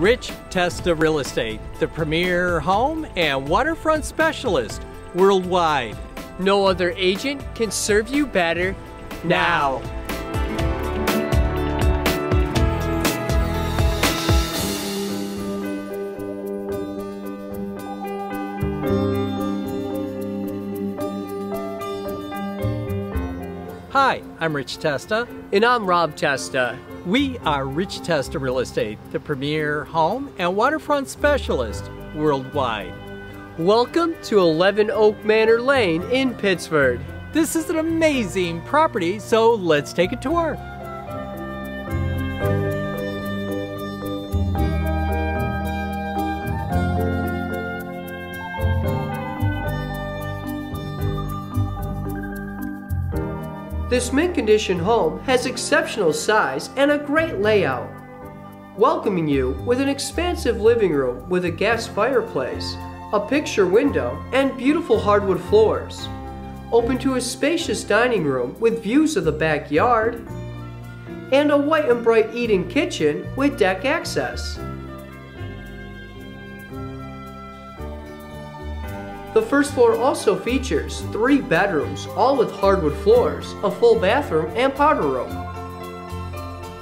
Rich Testa Real Estate, the premier home and waterfront specialist worldwide. No other agent can serve you better now. Hi, I'm Rich Testa. And I'm Rob Testa. We are Rich Testa Real Estate, the premier home and waterfront specialist worldwide. Welcome to 11 Oak Manor Lane in Pittsford. This is an amazing property, so let's take a tour. This mint-condition home has exceptional size and a great layout, welcoming you with an expansive living room with a gas fireplace, a picture window, and beautiful hardwood floors, open to a spacious dining room with views of the backyard, and a white and bright eat-in kitchen with deck access. The first floor also features 3 bedrooms, all with hardwood floors, a full bathroom, and powder room.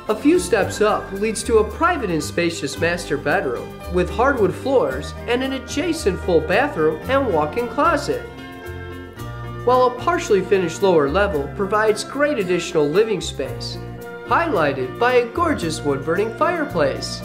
A few steps up leads to a private and spacious master bedroom with hardwood floors and an adjacent full bathroom and walk-in closet. While a partially finished lower level provides great additional living space, highlighted by a gorgeous wood-burning fireplace.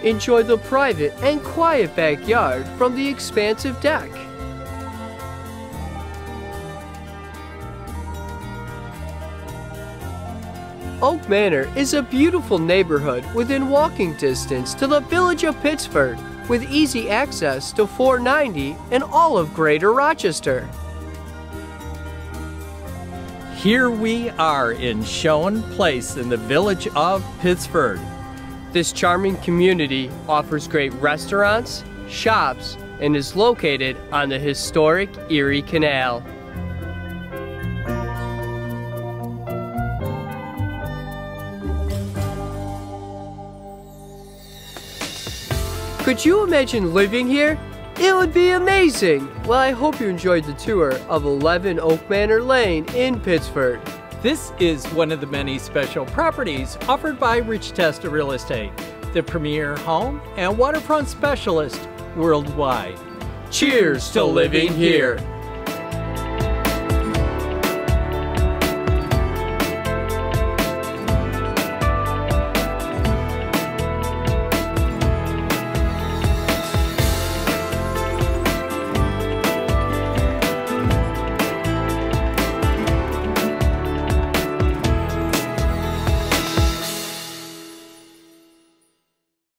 Enjoy the private and quiet backyard from the expansive deck. Oak Manor is a beautiful neighborhood within walking distance to the village of Pittsford, with easy access to 490 and all of Greater Rochester. Here we are in Schoen Place in the village of Pittsford. This charming community offers great restaurants, shops, and is located on the historic Erie Canal. Could you imagine living here? It would be amazing! Well, I hope you enjoyed the tour of 11 Oak Manor Lane in Pittsford. This is one of the many special properties offered by Rich Testa Real Estate, the premier home and waterfront specialist worldwide. Cheers to living here!